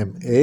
MA।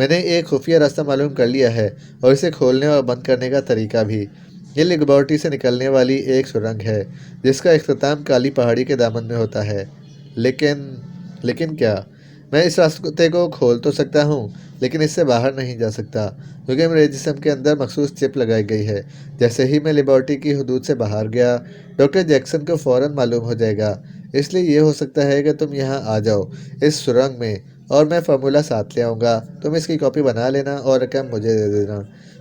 میں نے ایک خفیہ راستہ معلوم کر لیا ہے اور اسے کھولنے اور بند کرنے کا طریقہ بھی۔ یہ لیبارٹری سے نکلنے والی ایک سرنگ ہے جس کا اختتام کالی پہاڑی کے دامن میں ہوتا ہے۔ لیکن کیا؟ میں اس راستے کو کھول تو سکتا ہوں لیکن اس سے باہر نہیں جا سکتا کیونکہ میرے جسم کے اندر مخصوص چپ لگائی گئی ہے۔ جیسے ہی میں لیبارٹری کی حدود سے باہر گیا، ڈاکٹر جیکسن کو فوراً معلوم ہو جائے گا۔ اس لیے یہ ہو سکتا ہے کہ تم یہاں آ جاؤ اس سرنگ میں، اور میں فارمولہ ساتھ لے آؤں گا۔ تم اس کی کاپی بنا لینا اور رقم مجھے دے دینا۔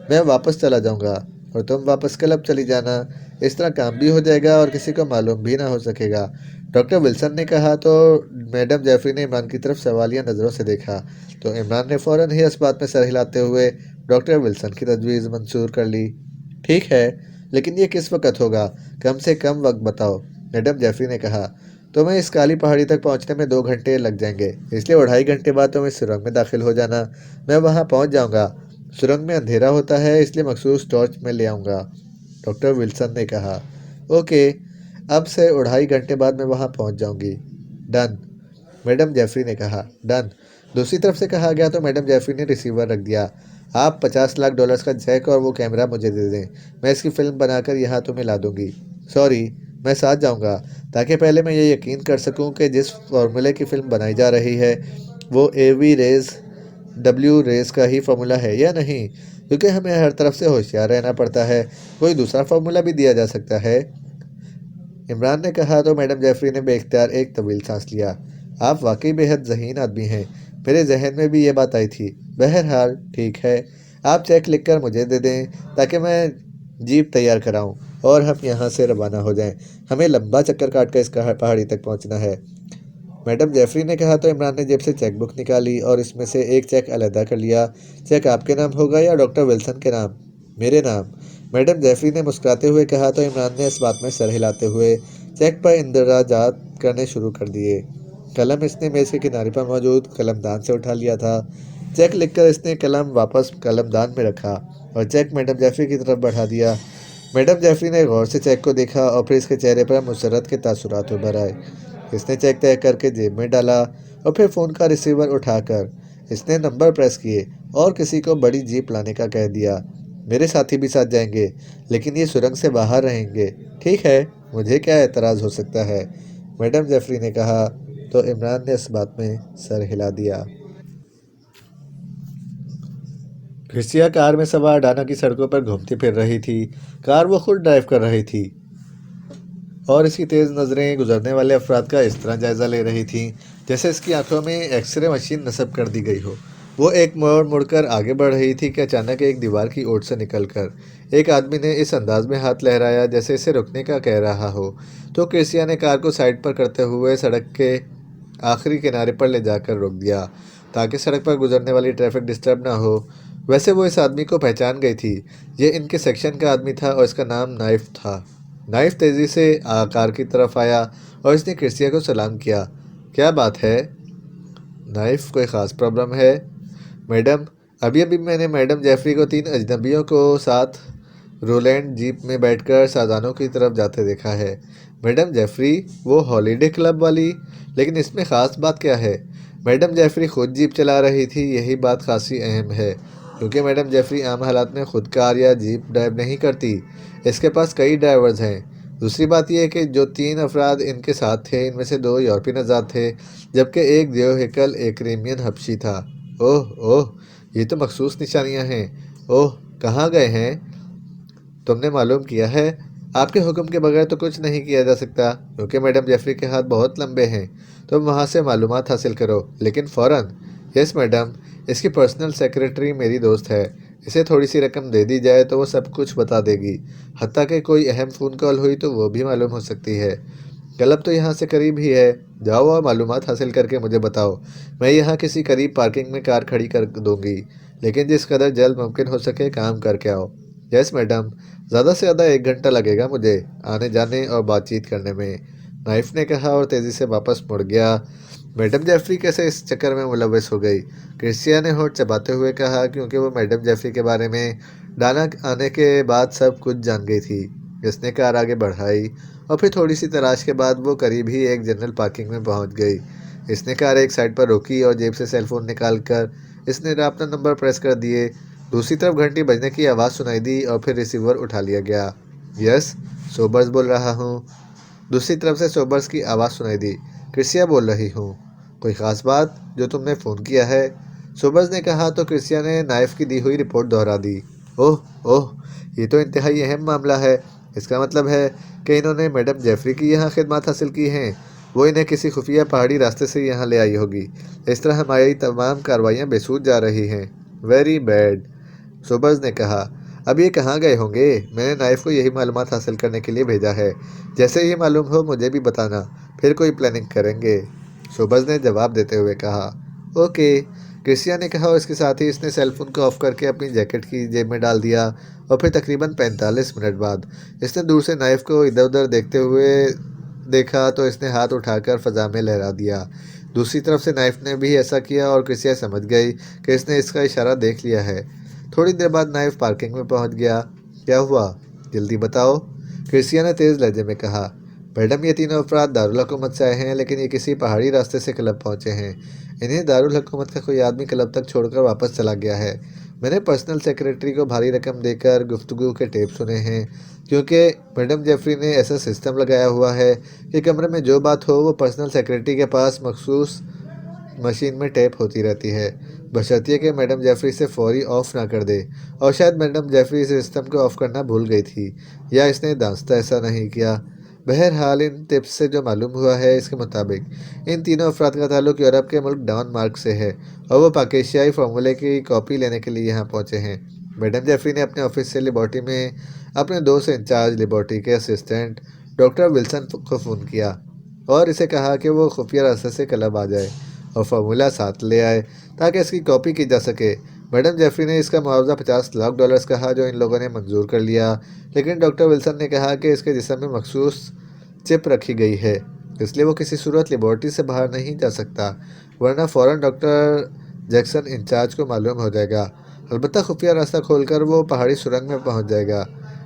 میں واپس چلا جاؤں گا اور تم واپس کلب چلی جانا۔ اس طرح کام بھی ہو جائے گا اور کسی کو معلوم بھی نہ ہو سکے گا، ڈاکٹر ولسن نے کہا۔ تو میڈم جیفری نے عمران کی طرف سوالیہ نظروں سے دیکھا تو عمران نے فوراً ہی اس بات میں سر ہلاتے ہوئے ڈاکٹر ولسن کی تجویز منظور کر لی۔ ٹھیک ہے، لیکن یہ کس وقت ہوگا؟ کم سے کم وقت بتاؤ، میڈم جیفری نے کہا۔ تمہیں اس کالی پہاڑی تک پہنچنے میں 2 گھنٹے لگ جائیں گے، اس لیے 2.5 گھنٹے بعد تم اس سرنگ میں داخل ہو جانا۔ میں وہاں پہنچ جاؤں گا۔ سرنگ میں اندھیرا ہوتا ہے اس لیے مخصوص ٹارچ میں لے آؤں گا، ڈاکٹر ولسن نے کہا۔ اوکے، اب سے 2.5 گھنٹے بعد میں وہاں پہنچ جاؤں گی۔ ڈن، میڈم جیفری نے کہا۔ ڈن، دوسری طرف سے کہا گیا تو میڈم جیفری نے ریسیور رکھ دیا۔ آپ $50 لاکھ کا چیک اور وہ کیمرہ مجھے دے دیں، میں اس کی فلم بنا کر یہاں تمہیں لا دوں گی۔ سوری، میں ساتھ جاؤں گا تاکہ پہلے میں یہ یقین کر سکوں کہ جس فارمولے کی فلم بنائی جا رہی ہے وہ AV ریز W ریز کا ہی فارمولہ ہے یا نہیں، کیونکہ ہمیں ہر طرف سے ہوشیار رہنا پڑتا ہے، کوئی دوسرا فارمولہ بھی دیا جا سکتا ہے۔ عمران نے کہا تو میڈم جیفری نے بے اختیار ایک طویل سانس لیا۔ آپ واقعی بے حد ذہین آدمی ہیں، میرے ذہن میں بھی یہ بات آئی تھی۔ بہرحال ٹھیک ہے، آپ چیک لکھ کر مجھے دے دیں تاکہ میں جیپ تیار کراؤں اور ہم یہاں سے روانہ ہو جائیں۔ ہمیں لمبا چکر کاٹ کر اس پہاڑی تک پہنچنا ہے، میڈم جیفری نے کہا تو عمران نے جیب سے چیک بک نکالی اور اس میں سے ایک چیک علیحدہ کر لیا۔ چیک آپ کے نام ہوگا یا ڈاکٹر ولسن کے نام؟ میرے نام، میڈم جیفری نے مسکراتے ہوئے کہا تو عمران نے اس بات میں سر ہلاتے ہوئے چیک پر اندراجات کرنے شروع کر دیے۔ قلم اس نے میز کے کنارے پر موجود قلم دان سے اٹھا لیا تھا۔ چیک لکھ کر اس نے قلم واپس قلم دان میں رکھا اور چیک میڈم جیفری کی طرف بڑھا دیا۔ میڈم جیفری نے غور سے چیک کو دیکھا اور پھر اس کے چہرے پر مسرت کے تاثرات ابھر آئے۔ اس نے چیک طے کر کے جیب میں ڈالا اور پھر فون کا ریسیور اٹھا کر اس نے نمبر پریس کیے اور کسی کو بڑی جیپ لانے کا کہہ دیا۔ میرے ساتھی بھی ساتھ جائیں گے لیکن یہ سرنگ سے باہر رہیں گے۔ ٹھیک ہے، مجھے کیا اعتراض ہو سکتا ہے، میڈم جیفری نے کہا تو عمران نے اس بات میں سر ہلا دیا۔ کرسیا کار میں سوار ڈانا کی سڑکوں پر گھومتی پھر رہی تھی۔ کار وہ خود ڈرائیو کر رہی تھی اور اس کی تیز نظریں گزرنے والے افراد کا اس طرح جائزہ لے رہی تھیں جیسے اس کی آنکھوں میں ایکس رے مشین نصب کر دی گئی ہو۔ وہ ایک مڑ کر آگے بڑھ رہی تھی کہ اچانک ایک دیوار کی اوٹ سے نکل کر ایک آدمی نے اس انداز میں ہاتھ لہرایا جیسے اسے رکنے کا کہہ رہا ہو، تو کرسیا نے کار کو سائڈ پر کرتے ہوئے سڑک کے آخری کنارے پر لے جا کر روک دیا تاکہ سڑک پر گزرنے والی ٹریفک ڈسٹرب نہ ہو۔ ویسے وہ اس آدمی کو پہچان گئی تھی، یہ ان کے سیکشن کا آدمی تھا اور اس کا نام نائف تھا۔ نائف تیزی سے کار کی طرف آیا اور اس نے کرسیا کو سلام کیا۔ کیا بات ہے نائف، کوئی خاص پرابلم ہے؟ میڈم، ابھی میں نے میڈم جیفری کو 3 اجنبیوں کو ساتھ رولینڈ جیپ میں بیٹھ کر سازانوں کی طرف جاتے دیکھا ہے۔ میڈم جیفری، وہ ہالیڈے کلب والی؟ لیکن اس میں خاص بات کیا ہے؟ میڈم جیفری خود جیپ چلا رہی تھی، یہی بات خاصی اہم ہے کیونکہ میڈم جیفری عام حالات میں خود کار یا جیپ ڈرائیو نہیں کرتی، اس کے پاس کئی ڈرائیورز ہیں۔ دوسری بات یہ کہ جو 3 افراد ان کے ساتھ تھے ان میں سے 2 یورپی نژاد تھے جبکہ ایک دیو ہیکل ایک کریمین حبشی تھا۔ اوہ، یہ تو مخصوص نشانیاں ہیں۔ اوہ، کہاں گئے ہیں؟ تم نے معلوم کیا ہے؟ آپ کے حکم کے بغیر تو کچھ نہیں کیا جا سکتا کیونکہ میڈم جیفری کے ہاتھ بہت لمبے ہیں۔ تم وہاں سے معلومات حاصل کرو لیکن فوراً۔ یس میڈم، اس کی پرسنل سیکریٹری میری دوست ہے، اسے تھوڑی سی رقم دے دی جائے تو وہ سب کچھ بتا دے گی، حتیٰ کہ کوئی اہم فون کال ہوئی تو وہ بھی معلوم ہو سکتی ہے۔ کلب تو یہاں سے قریب ہی ہے، جاؤ اور معلومات حاصل کر کے مجھے بتاؤ۔ میں یہاں کسی قریب پارکنگ میں کار کھڑی کر دوں گی لیکن جس قدر جلد ممکن ہو سکے کام کر کے آؤ۔ یس میڈم، زیادہ سے زیادہ 1 گھنٹہ لگے گا مجھے آنے جانے اور بات چیت کرنے میں، نائف نے کہا اور تیزی سے واپس مڑ گیا۔ میڈم جیفری کیسے اس چکر میں ملوث ہو گئی؟ کرسیا نے ہونٹ چباتے ہوئے کہا کیونکہ وہ میڈم جیفری کے بارے میں ڈانا آنے کے بعد سب کچھ جان گئی تھی۔ اس نے کار آگے بڑھائی اور پھر تھوڑی سی تلاش کے بعد وہ قریب ہی ایک جنرل پارکنگ میں پہنچ گئی۔ اس نے کار ایک سائڈ پر روکی اور جیب سے سیل فون نکال کر اس نے رابطہ نمبر پریس کر دیے۔ دوسری طرف گھنٹی بجنے کی آواز سنائی دی اور پھر ریسیور اٹھا لیا گیا۔ یس، سوبرز بول رہا ہوں۔ دوسری طرف سے سوبرز کی آواز سنائی دی۔ کرسیا بول رہی ہوں۔ کوئی خاص بات جو تم نے فون کیا ہے؟ سوبرز نے کہا تو کرسیا نے نائف کی دی ہوئی رپورٹ دہرا دی۔ اوہ اوہ، یہ تو انتہائی اہم معاملہ ہے۔ اس کا مطلب ہے کہ انہوں نے میڈم جیفری کی یہاں خدمات حاصل کی ہیں۔ وہ انہیں کسی خفیہ پہاڑی راستے سے یہاں لے آئی ہوگی۔ اس طرح ہماری تمام کارروائیاں بے سود جا رہی ہیں۔ ویری بیڈ، سوبرز نے کہا۔ اب یہ کہاں گئے ہوں گے؟ میں نے نائف کو یہی معلومات حاصل کرنے کے لیے بھیجا ہے۔ جیسے ہی معلوم ہو مجھے بھی بتانا، پھر کوئی پلاننگ کریں گے، سوبرز نے جواب دیتے ہوئے کہا۔ اوکے، کرسیا نے کہا اور اس کے ساتھ ہی اس نے سیل فون کو آف کر کے اپنی جیکٹ کی جیب میں ڈال دیا اور پھر تقریباً 45 منٹ بعد اس نے دور سے نائف کو ادھر ادھر دیکھتے ہوئے دیکھا تو اس نے ہاتھ اٹھا کر فضا میں لہرا دیا۔ دوسری طرف سے نائف نے بھی ایسا کیا اور کرسیا سمجھ گئی کہ اس نے اس کا اشارہ دیکھ لیا ہے۔ تھوڑی دیر بعد نائف پارکنگ میں پہنچ گیا۔ کیا ہوا؟ جلدی بتاؤ، کرسیا نے تیز لہجے میں کہا۔ میڈم، یہ تینوں افراد دارالحکومت سے آئے ہیں، لیکن یہ کسی پہاڑی راستے سے کلب پہنچے ہیں۔ انہیں دارالحکومت کا کوئی آدمی کلب تک چھوڑ کر واپس چلا گیا ہے۔ میں نے پرسنل سیکریٹری کو بھاری رقم دے کر گفتگو کے ٹیپ سنے ہیں، کیونکہ میڈم جیفری نے ایسا سسٹم لگایا ہوا ہے کہ کمرے میں جو بات ہو وہ پرسنل سیکریٹری کے پاس مخصوص مشین میں ٹیپ ہوتی رہتی ہے، بشرطیہ کہ میڈم جیفری سے فوری آف نہ کر دے۔ اور شاید میڈم جیفری اس سسٹم کو آف کرنا بھول گئی تھی، یا اس نے دانستہ ایسا نہیں کیا۔ بہرحال ان ٹپس سے جو معلوم ہوا ہے اس کے مطابق ان تینوں افراد کا تعلق یورپ کے ملک ڈنمارک سے ہے اور وہ پاک ایشیائی فارمولے کی کاپی لینے کے لیے یہاں پہنچے ہیں۔ میڈم جیفری نے اپنے آفس سے لیبارٹری میں اپنے دوست انچارج لیبارٹری کے اسسٹنٹ ڈاکٹر ولسن کو فون کیا اور اسے کہا کہ وہ خفیہ راستے سے کلب آ جائے اور فارمولہ ساتھ لے آئے تاکہ اس کی کاپی کی جا سکے۔ میڈم جیفری نے اس کا معاوضہ $50 لاکھ کہا جو ان لوگوں نے منظور کر لیا، لیکن ڈاکٹر ولسن نے کہا کہ اس کے جسم میں مخصوص چپ رکھی گئی ہے، اس لیے وہ کسی صورت لیبارٹری سے باہر نہیں جا سکتا، ورنہ فوراً ڈاکٹر جیکسن انچارج کو معلوم ہو جائے گا۔ البتہ خفیہ راستہ کھول کر وہ پہاڑی سرنگ میں پہنچ جائے گا۔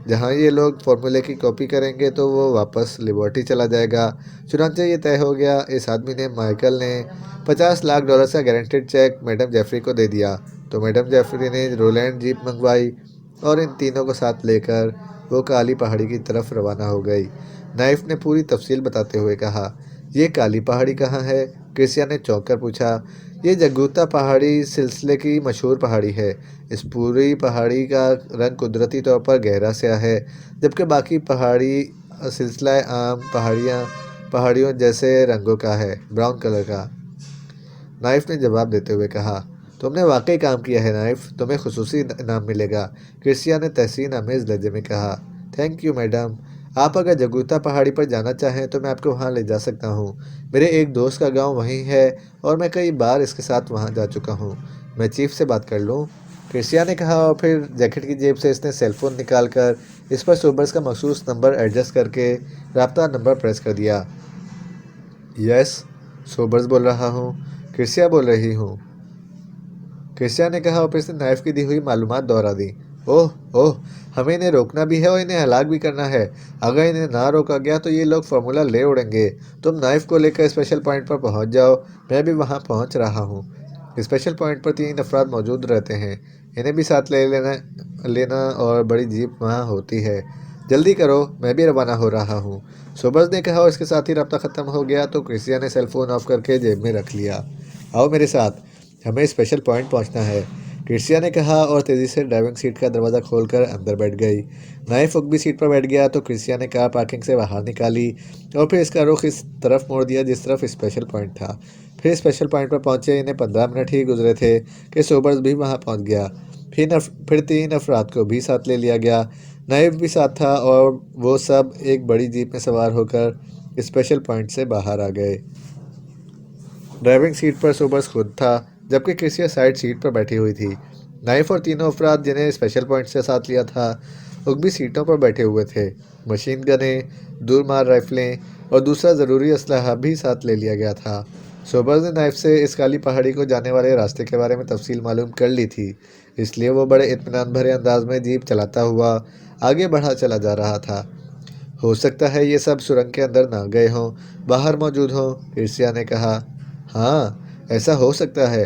جہاں یہ لوگ فارمولے کی کاپی کریں گے تو وہ واپس لیبارٹری چلا جائے گا۔ چنانچہ یہ طے ہو گیا۔ اس آدمی نے، مائیکل نے، $50 لاکھ کا گارنٹیڈ چیک میڈم جیفری کو دے دیا تو میڈم جیفری نے رولینڈ جیپ منگوائی اور ان تینوں کو ساتھ لے کر وہ کالی پہاڑی کی طرف روانہ ہو گئی۔ نائف نے پوری تفصیل بتاتے ہوئے کہا۔ یہ کالی پہاڑی کہاں ہے؟ کرسیا نے چونک کر پوچھا۔ یہ جگوتا پہاڑی سلسلے کی مشہور پہاڑی ہے۔ اس پوری پہاڑی کا رنگ قدرتی طور پر گہرا سیاہ ہے، جبکہ باقی پہاڑی سلسلہ عام پہاڑیوں جیسے رنگوں کا ہے، براؤن کلر کا، نائف نے جواب دیتے ہوئے کہا۔ تم نے واقعی کام کیا ہے نائف، تمہیں خصوصی انعام ملے گا، کرسیا نے تحسین آمیز لہجے میں کہا۔ تھینک یو میڈم، آپ اگر جگوتا پہاڑی پر جانا چاہیں تو میں آپ کو وہاں لے جا سکتا ہوں۔ میرے ایک دوست کا گاؤں وہیں ہے اور میں کئی بار اس کے ساتھ وہاں جا چکا ہوں۔ میں چیف سے بات کر لوں؟ کرسیا نے کہا اور پھر جیکٹ کی جیب سے اس نے سیل فون نکال کر اس پر سوبرز کا مخصوص نمبر ایڈجسٹ کر کے رابطہ نمبر پریس کر دیا۔ یس، سوبرز بول رہا ہوں۔ کرسیا بول رہی ہوں، کرسیا نے کہا اور پھر اس نے نائف کی دی ہوئی معلومات دہرا دیں۔ اوہ اوہ، ہمیں انہیں روکنا بھی ہے اور انہیں ہلاک بھی کرنا ہے۔ اگر انہیں نہ روکا گیا تو یہ لوگ فارمولہ لے اڑیں گے۔ تم نائف کو لے کر اسپیشل پوائنٹ پر پہنچ جاؤ، میں بھی وہاں پہنچ رہا ہوں۔ اسپیشل پوائنٹ پر 3 افراد موجود رہتے ہیں، انہیں بھی ساتھ لے لینا اور بڑی جیپ وہاں ہوتی ہے۔ جلدی کرو، میں بھی روانہ ہو رہا ہوں، سوبرز نے کہا اور اس کے ساتھ ہی رابطہ ختم ہو گیا تو کرسیا نے سیل فون آف کر کے جیب میں رکھ لیا۔ آؤ میرے ساتھ، ہمیں اسپیشل پوائنٹ پہنچنا ہے، کرسیا نے کہا اور تیزی سے ڈرائیونگ سیٹ کا دروازہ کھول کر اندر بیٹھ گئی۔ نائف اگبی سیٹ پر بیٹھ گیا تو کرسیا نے کار پارکنگ سے باہر نکالی اور پھر اس کا رخ اس طرف موڑ دیا جس طرف اسپیشل پوائنٹ تھا۔ پھر اسپیشل پوائنٹ پر پہنچے انہیں 15 منٹ ہی گزرے تھے کہ سوبرز بھی وہاں پہنچ گیا۔ پھر 3 افراد کو بھی ساتھ لے لیا گیا، نائف بھی ساتھ تھا اور وہ سب ایک بڑی جیپ میں سوار ہو کر اسپیشل پوائنٹ سے باہر آ گئے۔ ڈرائیونگ سیٹ پر سوبرز خود تھا جبکہ کرسیا سائیڈ سیٹ پر بیٹھی ہوئی تھی۔ نائف اور تینوں افراد جنہیں اسپیشل پوائنٹ سے ساتھ لیا تھا اگبی سیٹوں پر بیٹھے ہوئے تھے۔ مشین گنیں، دور مار رائفلیں اور دوسرا ضروری اسلحہ بھی ساتھ لے لیا گیا تھا۔ سوبرز نے نائف سے اس کالی پہاڑی کو جانے والے راستے کے بارے میں تفصیل معلوم کر لی تھی، اس لیے وہ بڑے اطمینان بھرے انداز میں جیپ چلاتا ہوا آگے بڑھا چلا جا رہا تھا۔ ہو سکتا ہے یہ سب سرنگ کے اندر نہ گئے ہوں، باہر موجود ہوں، کرسیا نے کہا۔ ہاں، ایسا ہو سکتا ہے،